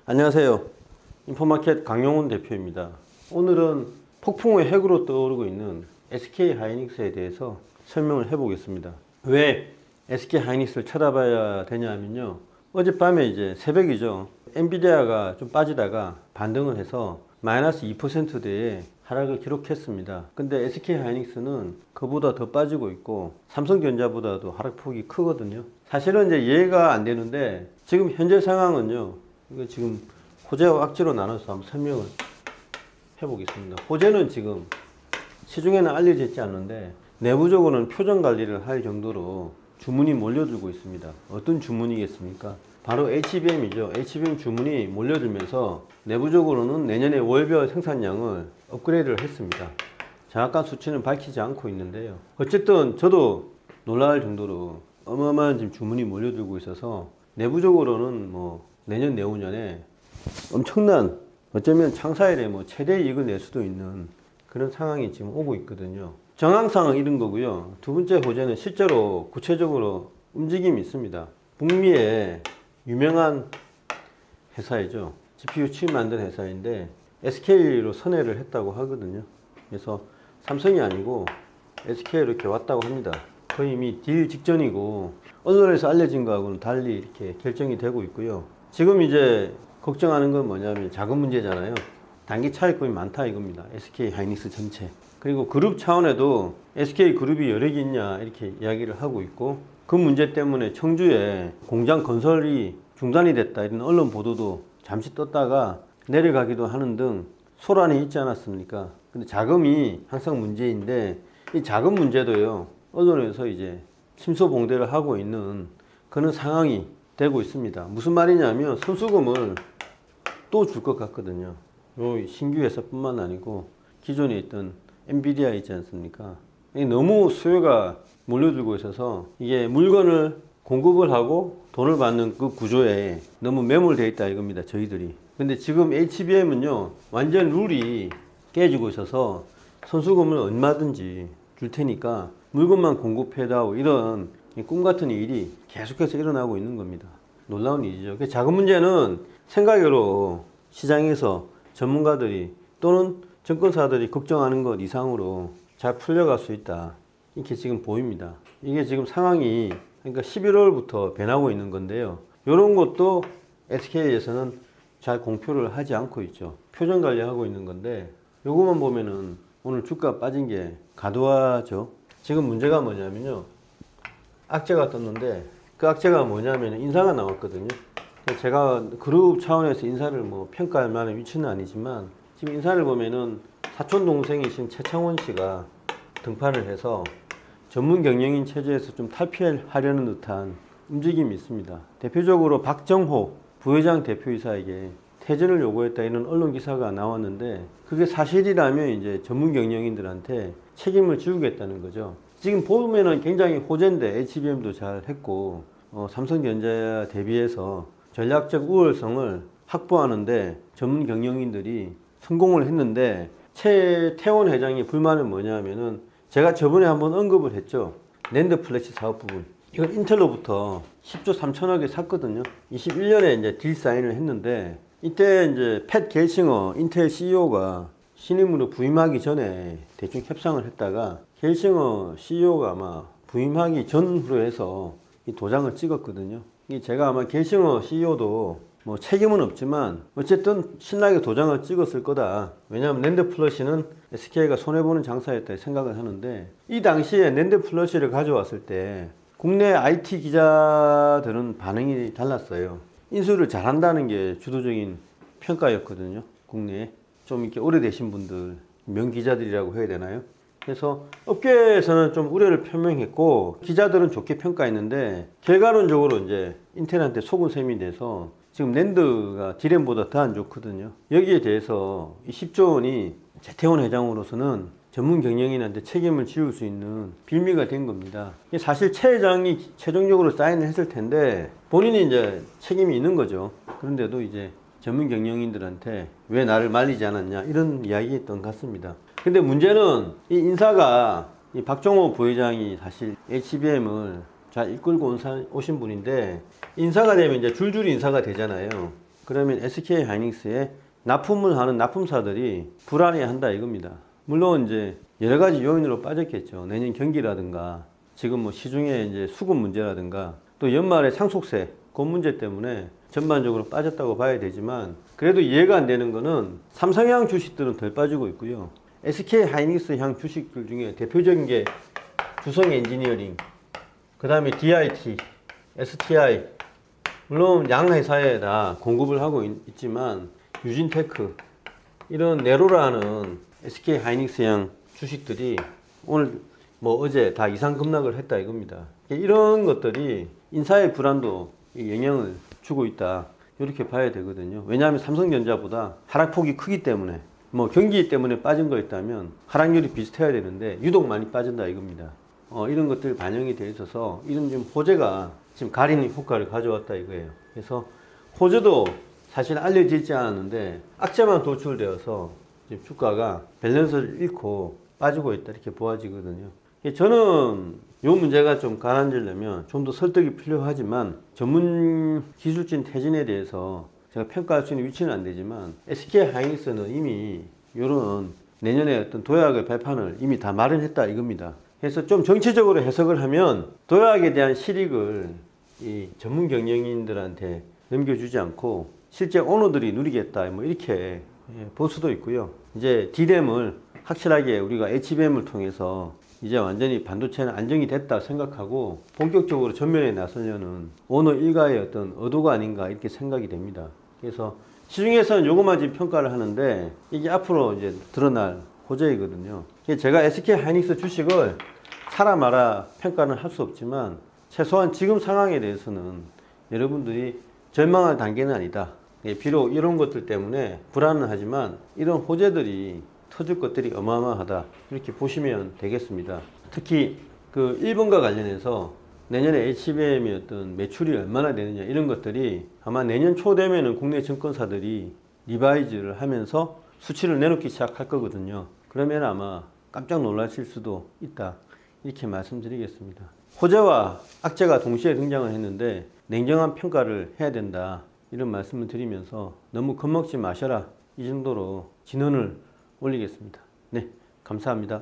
안녕하세요. 인포마켓 강용훈 대표입니다. 오늘은 폭풍의 핵으로 떠오르고 있는 SK 하이닉스에 대해서 설명을 해보겠습니다. 왜 SK 하이닉스를 쳐다봐야 되냐 하면요. 어젯밤에 이제 새벽이죠. 엔비디아가 좀 빠지다가 반등을 해서 마이너스 2%대의 하락을 기록했습니다. 근데 SK 하이닉스는 그보다 더 빠지고 있고 삼성전자보다도 하락폭이 크거든요. 사실은 이제 이해가 안 되는데 지금 현재 상황은요. 이거 지금 호재와 악재로 나눠서 한번 설명을 해보겠습니다. 호재는 지금 시중에는 알려져 있지 않는데 내부적으로는 표정 관리를 할 정도로 주문이 몰려들고 있습니다. 어떤 주문이겠습니까? 바로 HBM이죠. HBM 주문이 몰려들면서 내부적으로는 내년에 월별 생산량을 업그레이드를 했습니다. 정확한 수치는 밝히지 않고 있는데요. 어쨌든 저도 놀랄 정도로 어마어마한 지금 주문이 몰려들고 있어서 내부적으로는 뭐 내년 내후년에 엄청난 어쩌면 창사일에 뭐 최대 이익을 낼 수도 있는 그런 상황이 지금 오고 있거든요. 정황상은 이런 거고요. 두 번째 호재는 실제로 구체적으로 움직임이 있습니다. 북미의 유명한 회사이죠. GPU 칩 만든 회사인데 SK로 선회를 했다고 하거든요. 그래서 삼성이 아니고 SK로 이렇게 왔다고 합니다. 거의 이미 딜 직전이고 언론에서 알려진 거하고는 달리 이렇게 결정이 되고 있고요. 지금 이제 걱정하는 건 뭐냐면 자금 문제잖아요. 단기 차익금이 많다 이겁니다. SK 하이닉스 전체. 그리고 그룹 차원에도 SK 그룹이 여러 개 있냐 이렇게 이야기를 하고 있고 그 문제 때문에 청주에 공장 건설이 중단이 됐다 이런 언론 보도도 잠시 떴다가 내려가기도 하는 등 소란이 있지 않았습니까? 근데 자금이 항상 문제인데 이 자금 문제도요. 언론에서 이제 침소봉대를 하고 있는 그런 상황이 되고 있습니다. 무슨 말이냐면 선수금을 또 줄 것 같거든요. 요 신규 회사뿐만 아니고 기존에 있던 엔비디아 있지 않습니까? 너무 수요가 몰려들고 있어서 이게 물건을 공급을 하고 돈을 받는 그 구조에 너무 매몰되어 있다 이겁니다. 저희들이. 근데 지금 HBM은요 완전 룰이 깨지고 있어서 선수금을 얼마든지 줄 테니까 물건만 공급해다오 이런 꿈같은 일이 계속해서 일어나고 있는 겁니다. 놀라운 일이죠. 자금 문제는 생각외로 시장에서 전문가들이 또는 증권사들이 걱정하는 것 이상으로 잘 풀려갈 수 있다. 이렇게 지금 보입니다. 이게 지금 상황이 그러니까 11월부터 변하고 있는 건데요. 이런 것도 SK에서는 잘 공표를 하지 않고 있죠. 표정 관리하고 있는 건데 요것만 보면은 오늘 주가 빠진 게 가도화죠. 지금 문제가 뭐냐면요. 악재가 떴는데 그 악재가 뭐냐면 인사가 나왔거든요. 제가 그룹 차원에서 인사를 뭐 평가할 만한 위치는 아니지만 지금 인사를 보면은 사촌 동생이신 최창원 씨가 등판을 해서 전문 경영인 체제에서 좀 탈피하려는 듯한 움직임이 있습니다. 대표적으로 박정호 부회장 대표이사에게 퇴진을 요구했다 이런 언론 기사가 나왔는데 그게 사실이라면 이제 전문 경영인들한테 책임을 지우겠다는 거죠. 지금 보면은 굉장히 호재인데 HBM도 잘 했고 삼성전자 대비해서 전략적 우월성을 확보하는데 전문 경영인들이 성공을 했는데 최태원 회장의 불만은 뭐냐면은 제가 저번에 한번 언급을 했죠. 낸드 플래시 사업 부분. 이건 인텔로부터 10조 3천억에 샀거든요. 21년에 이제 딜 사인을 했는데 이때 이제 팻 겔싱어 인텔 CEO가 신임으로 부임하기 전에 대충 협상을 했다가 겔싱어 CEO가 아마 부임하기 전후로 해서 이 도장을 찍었거든요. 제가 아마 겔싱어 CEO도 뭐 책임은 없지만 어쨌든 신나게 도장을 찍었을 거다. 왜냐하면 낸드 플러시는 SK가 손해보는 장사였다 생각을 하는데 이 당시에 낸드 플러시를 가져왔을 때 국내 IT 기자들은 반응이 달랐어요. 인수를 잘한다는 게 주도적인 평가였거든요. 국내에 좀 이렇게 오래되신 분들 명기자들이라고 해야 되나요? 그래서 업계에서는 좀 우려를 표명했고 기자들은 좋게 평가했는데 결과론적으로 이제 인텔한테 속은 셈이 돼서 지금 낸드가 디램보다 더 안 좋거든요. 여기에 대해서 이 10조 원이 최태원 회장으로서는 전문 경영인한테 책임을 지울 수 있는 빌미가 된 겁니다. 사실 최 회장이 최종적으로 사인을 했을 텐데 본인이 이제 책임이 있는 거죠. 그런데도 이제 전문 경영인들한테 왜 나를 말리지 않았냐 이런 이야기였던 것 같습니다. 근데 문제는 이 인사가 이 박정호 부회장이 사실 HBM을 잘 이끌고 오신 분인데 인사가 되면 이제 줄줄이 인사가 되잖아요. 그러면 SK 하이닉스에 납품을 하는 납품사들이 불안해한다 이겁니다. 물론 이제 여러 가지 요인으로 빠졌겠죠. 내년 경기라든가 지금 뭐 시중에 이제 수급 문제라든가 또 연말에 상속세 그 문제 때문에 전반적으로 빠졌다고 봐야 되지만 그래도 이해가 안 되는 거는 삼성향 주식들은 덜 빠지고 있고요. SK 하이닉스 향 주식들 중에 대표적인 게 주성 엔지니어링, 그 다음에 DIT, STI, 물론 양 회사에 다 공급을 하고 있지만 유진테크, 이런 네로라는 SK 하이닉스 양 주식들이 오늘 뭐 어제 다 이상 급락을 했다 이겁니다. 이런 것들이 인사의 불안도 영향을 주고 있다 이렇게 봐야 되거든요. 왜냐하면 삼성전자보다 하락폭이 크기 때문에 뭐 경기 때문에 빠진 거 있다면 하락률이 비슷해야 되는데 유독 많이 빠진다 이겁니다. 이런 것들 반영이 돼 있어서 이런 좀 호재가 지금 가리는 효과를 가져왔다 이거예요. 그래서 호재도 사실 알려지지 않았는데 악재만 도출되어서 지금 주가가 밸런스를 잃고 빠지고 있다 이렇게 보아지거든요. 저는 이 문제가 좀 가라앉으려면 좀 더 설득이 필요하지만 전문 기술진 퇴진에 대해서 제가 평가할 수 있는 위치는 안 되지만 SK 하이닉스는 이미 이런 내년에 어떤 도약의 발판을 이미 다 마련했다 이겁니다. 그래서 좀 정치적으로 해석을 하면 도약에 대한 실익을 이 전문 경영인들한테 넘겨주지 않고 실제 오너들이 누리겠다 뭐 이렇게 볼 수도 있고요. 이제 D램을 확실하게 우리가 HBM을 통해서 이제 완전히 반도체는 안정이 됐다 생각하고 본격적으로 전면에 나서려는 오너 일가의 어떤 의도가 아닌가 이렇게 생각이 됩니다. 그래서 시중에서는 요것만 지금 평가를 하는데 이게 앞으로 이제 드러날 호재이거든요. 제가 SK 하이닉스 주식을 사라 마라 평가는 할 수 없지만 최소한 지금 상황에 대해서는 여러분들이 절망할 단계는 아니다. 비록 이런 것들 때문에 불안은 하지만 이런 호재들이 터질 것들이 어마어마하다 이렇게 보시면 되겠습니다. 특히 그 일본과 관련해서 내년에 HBM의 어떤 매출이 얼마나 되느냐 이런 것들이 아마 내년 초 되면은 국내 증권사들이 리바이즈를 하면서 수치를 내놓기 시작할 거거든요. 그러면 아마 깜짝 놀라실 수도 있다 이렇게 말씀드리겠습니다. 호재와 악재가 동시에 등장을 했는데 냉정한 평가를 해야 된다 이런 말씀을 드리면서 너무 겁먹지 마셔라 이 정도로 진언을 올리겠습니다. 네, 감사합니다.